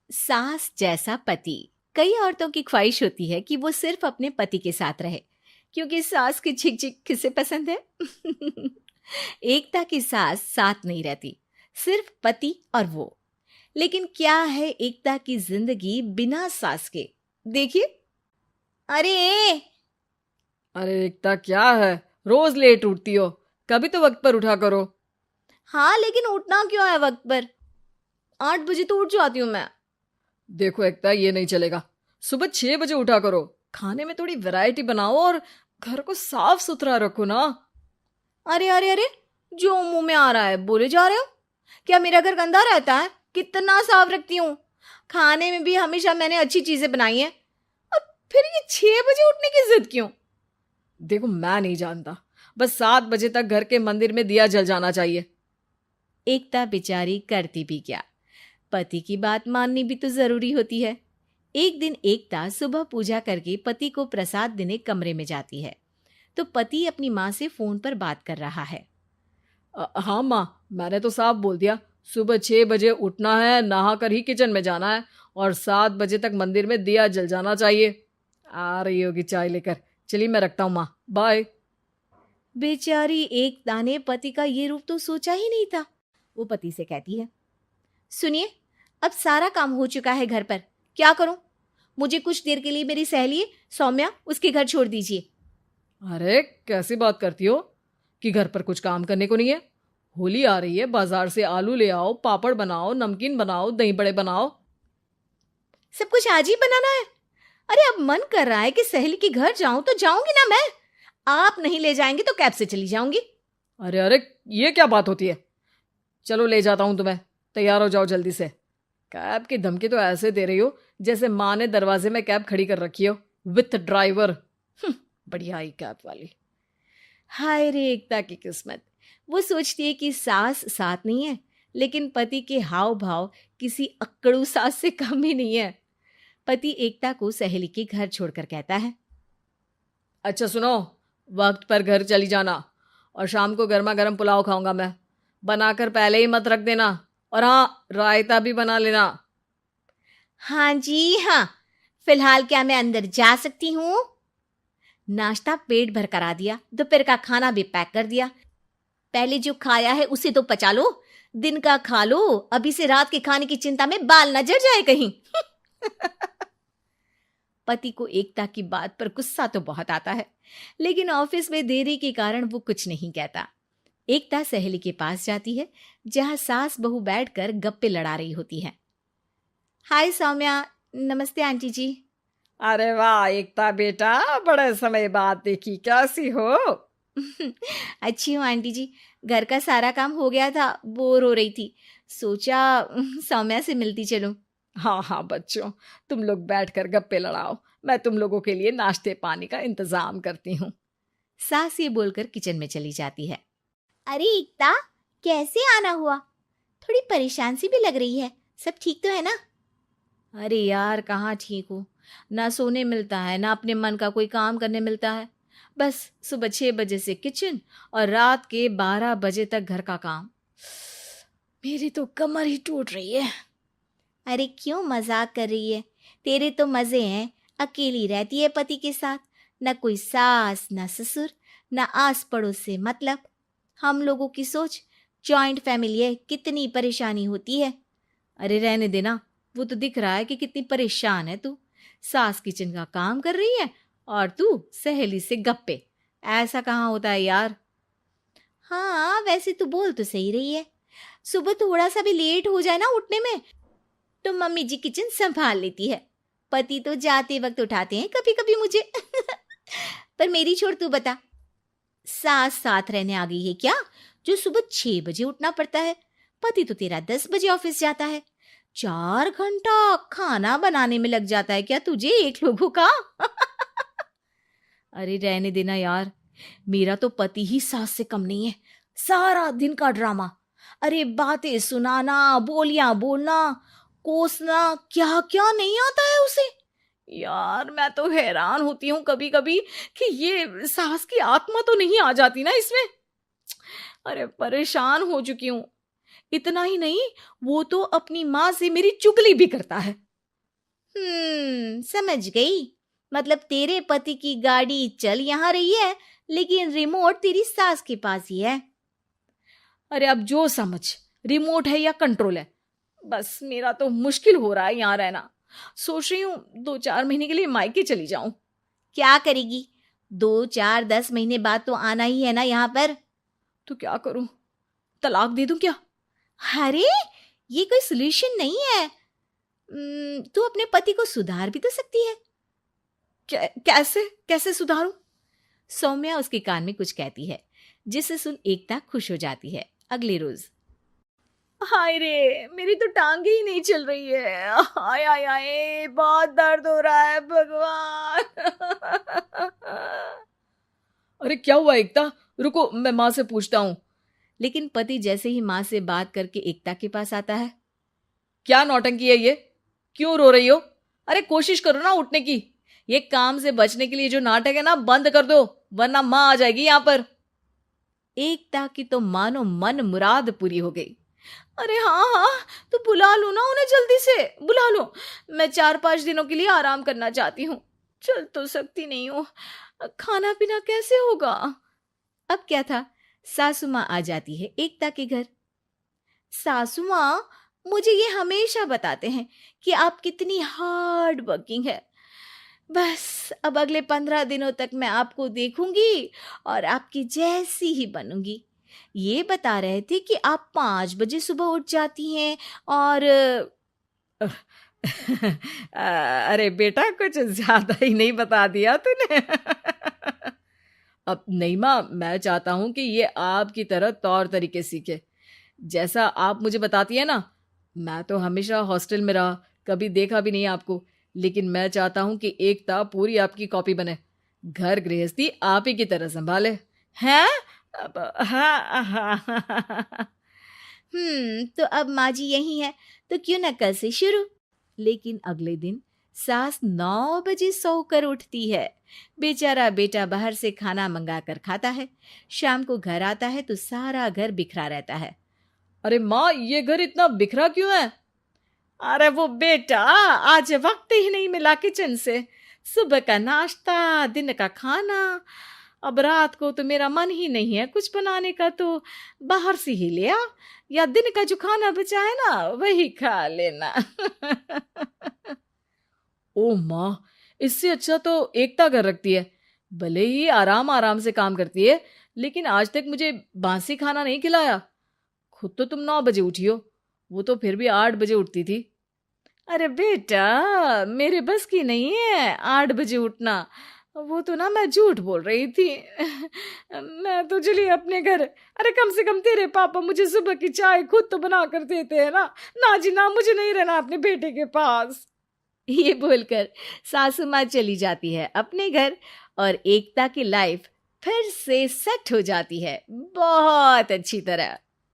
सास जैसा पति। कई औरतों की ख्वाहिश होती है कि वो सिर्फ अपने पति के साथ रहे, क्योंकि सास की झिक झिक किसे पसंद है। एकता की सास साथ नहीं रहती, सिर्फ पति और वो। लेकिन क्या है एकता की जिंदगी बिना सास के? देखिए। अरे अरे एकता, क्या है? रोज लेट उठती हो, कभी तो वक्त पर उठा करो। हाँ, लेकिन उठना क्यों है वक्त पर? 8 बजे तो उठ जाती हूँ मैं। देखो एकता, ये नहीं चलेगा। सुबह 6 बजे उठा करो। खाने में थोड़ी वैरायटी बनाओ और घर को साफ सुथरा रखो ना। अरे अरे अरे, जो मुंह में आ रहा है बोले जा रहे हो। क्या मेरा घर गंदा रहता है? कितना साफ रखती हूँ। खाने में भी हमेशा मैंने अच्छी चीजें बनाई हैं। अब फिर ये 6 बजे उठने की जिद क्यों? देखो, मैं नहीं जानता, बस 7 बजे तक घर के मंदिर में दिया जल जाना चाहिए। एकता बेचारी करती भी क्या, पति की बात माननी भी तो जरूरी होती है। एक दिन एकता सुबह पूजा करके पति को प्रसाद देने कमरे में जाती है, तो पति अपनी माँ से फोन पर बात कर रहा है। हाँ माँ, मैंने तो साफ बोल दिया। सुबह 6 बजे उठना है, नहा कर ही किचन में जाना है और 7 बजे तक मंदिर में दिया जल जाना चाहिए। आ रही होगी चाय लेकर। चलिए मैं रखता हूँ माँ, बाय। बेचारी एकता ने पति का ये रूप तो सोचा ही नहीं था। वो पति से कहती है, सुनिए, अब सारा काम हो चुका है घर पर, क्या करूं? मुझे कुछ देर के लिए मेरी सहेली सौम्या उसके घर छोड़ दीजिए। अरे कैसी बात करती हो कि घर पर कुछ काम करने को नहीं है? होली आ रही है, बाजार से आलू ले आओ, पापड़ बनाओ, नमकीन बनाओ, दही बड़े बनाओ। सब कुछ आज ही बनाना है? अरे अब मन कर रहा है कि सहेली के घर जाऊं तो जाऊंगी ना मैं। आप नहीं ले जाएंगे तो कैब से चली जाऊंगी। अरे अरे, ये क्या बात होती है? चलो ले जाता हूँ तुम्हें, तैयार हो जाओ जल्दी से। कैब की धमकी तो ऐसे दे रही हो जैसे माँ ने दरवाजे में कैब खड़ी कर रखी हो, विथ ड्राइवर। बढ़िया आई कैब वाली। हाय रे एकता की किस्मत। वो सोचती है कि सास साथ नहीं है, लेकिन पति के हाव भाव किसी अक्कड़ू सास से कम ही नहीं है। पति एकता को सहेली के घर छोड़कर कहता है, अच्छा सुनो, वक्त पर घर चली जाना और शाम को गर्मा गर्म पुलाव खाऊंगा मैं। बनाकर पहले ही मत रख देना, और हाँ, रायता भी बना लेना। हाँ जी हाँ, फिलहाल क्या मैं अंदर जा सकती हूँ? नाश्ता पेट भर करा दिया, दोपहर का खाना भी पैक कर दिया। पहले जो खाया है उसे तो पचा लो, दिन का खा लो, अभी से रात के खाने की चिंता में बाल न जल जाए कहीं। पति को एकता की बात पर गुस्सा तो बहुत आता है, लेकिन ऑफिस में देरी के कारण वो कुछ नहीं कहता। एकता सहेली के पास जाती है, जहां सास बहू बैठकर गप्पे लड़ा रही होती है। हाय सौम्या। नमस्ते आंटी जी। अरे वाह एकता बेटा, बड़े समय बाद देखी, कैसी हो? अच्छी हूँ आंटी जी। घर का सारा काम हो गया था, बोर हो रही थी, सोचा सौम्या से मिलती चलूं। हाँ हाँ बच्चों, तुम लोग बैठकर गप्पे लड़ाओ, मैं तुम लोगों के लिए नाश्ते पानी का इंतजाम करती हूँ। सास ये बोलकर किचन में चली जाती है। अरे एकता, कैसे आना हुआ? थोड़ी परेशान सी भी लग रही है, सब ठीक तो है ना? अरे यार, कहाँ ठीक हूँ। ना सोने मिलता है, ना अपने मन का कोई काम करने मिलता है। बस सुबह 6 बजे से किचन और रात के 12 बजे तक घर का काम। मेरी तो कमर ही टूट रही है। अरे क्यों मजाक कर रही है? तेरे तो मजे हैं, अकेली रहती है पति के साथ, न कोई सास न ससुर, न आस पड़ोस से मतलब। हम लोगों की सोच, जॉइंट फैमिली है, कितनी परेशानी होती है। अरे रहने देना, वो तो दिख रहा है कि कितनी परेशान है तू। सास किचन का काम कर रही है और तू सहेली से गप्पे। ऐसा कहाँ होता है यार। हाँ वैसे तू बोल तो सही रही है। सुबह थोड़ा सा भी लेट हो जाए ना उठने में, तो मम्मी जी किचन संभाल लेती है। पति तो जाते वक्त उठाते हैं कभी कभी मुझे। पर मेरी छोड़, तू बता, सास साथ रहने आ गई है क्या, जो सुबह 6 बजे उठना पड़ता है? पति तो तेरा 10 बजे ऑफिस जाता है। 4 घंटा खाना बनाने में लग जाता है क्या तुझे एक लोगों का? अरे रहने देना यार, मेरा तो पति ही सास से कम नहीं है। सारा दिन का ड्रामा, अरे बातें सुनाना, बोलियां बोलना, कोसना, क्या क्या नहीं आता है उसे। यार मैं तो हैरान होती हूँ कभी कभी कि ये सास की आत्मा तो नहीं आ जाती ना इसमें। अरे परेशान हो चुकी हूँ। इतना ही नहीं, वो तो अपनी माँ से मेरी चुगली भी करता है। समझ गई। मतलब तेरे पति की गाड़ी चल यहाँ रही है, लेकिन रिमोट तेरी सास के पास ही है। अरे अब जो समझ, रिमोट है या कंट्रोल है, बस मेरा तो मुश्किल हो रहा है यहाँ रहना। सोच रही हूँ 2-4 महीने के लिए मायके चली जाऊं। क्या करेगी? 2-4-10 महीने बाद तो आना ही है ना यहाँ पर। तो क्या करूं, तलाक दे दूं क्या? अरे ये कोई सोल्यूशन नहीं है। तू अपने पति को सुधार भी तो सकती है। कैसे कैसे सुधारूं? सौम्या उसके कान में कुछ कहती है, जिसे सुन एकता खुश हो जाती है। अगले रोज, हाय रे, मेरी तो टांगे ही नहीं चल रही है। हाय हाय हाय, बहुत दर्द हो रहा है भगवान। अरे क्या हुआ एकता, रुको मैं माँ से पूछता हूँ। लेकिन पति जैसे ही माँ से बात करके एकता के पास आता है। क्या नौटंकी है ये, क्यों रो रही हो? अरे कोशिश करो ना उठने की। ये काम से बचने के लिए जो नाटक है ना, बंद कर दो, वरना माँ आ जाएगी यहाँ पर। एकता की तो मानो मन मुराद पूरी हो गई। अरे हाँ हाँ, तो बुला लो ना उन्हें, जल्दी से बुला लो। मैं 4-5 दिनों के लिए आराम करना चाहती हूँ, चल तो सकती नहीं हूँ। खाना पीना कैसे होगा? अब क्या था, सासू माँ आ जाती है एकता के घर। सासू माँ, मुझे ये हमेशा बताते हैं कि आप कितनी हार्ड वर्किंग है। बस अब अगले 15 दिनों तक मैं आपको देखूंगी और आपकी जैसी ही बनूंगी। ये बता रहे थे कि आप 5 बजे सुबह उठ जाती हैं और अरे बेटा, कुछ ज्यादा ही नहीं बता दिया तूने। अब नहीं माँ, मैं चाहता हूं कि ये आपकी तरह तौर तरीके सीखे, जैसा आप मुझे बताती है ना। मैं तो हमेशा हॉस्टल में रहा, कभी देखा भी नहीं आपको, लेकिन मैं चाहता हूं कि एकता पूरी आपकी कॉपी बने, घर गृहस्थी आप ही की तरह संभाले। हैं? हाँ। तो अब माँ जी यही है, तो क्यों ना कल से शुरू। लेकिन अगले दिन सास 9 बजे सोकर उठती है। बेचारा बेटा बाहर से खाना मंगा कर खाता है। शाम को घर आता है तो सारा घर बिखरा रहता है। अरे माँ, ये घर इतना बिखरा क्यों है? अरे वो बेटा, आज वक्त ही नहीं मिला किचन से। सुबह का नाश्ता, दिन का खाना, अब रात को तो मेरा मन ही नहीं है कुछ बनाने का, तो बाहर से ही ले आ, या दिन का जो खाना बचा है ना वही खा लेना। ओ माँ, इससे अच्छा तो एकता कर रखती है। भले ही आराम आराम से काम करती है, लेकिन आज तक मुझे बासी खाना नहीं खिलाया। खुद तो तुम 9 बजे उठी हो, वो तो फिर भी 8 बजे उठती थी। अरे बेटा, मेरे बस की नहीं है 8 बजे उठना, वो तो ना मैं झूठ बोल रही थी। मैं तो चली अपने घर। अरे कम से कम तेरे पापा मुझे सुबह की चाय खुद तो बना कर देते हैं ना। ना जी ना, मुझे नहीं रहना अपने बेटे के पास। ये बोलकर सासू माँ चली जाती है अपने घर और एकता की लाइफ फिर से सेट हो जाती है बहुत अच्छी तरह।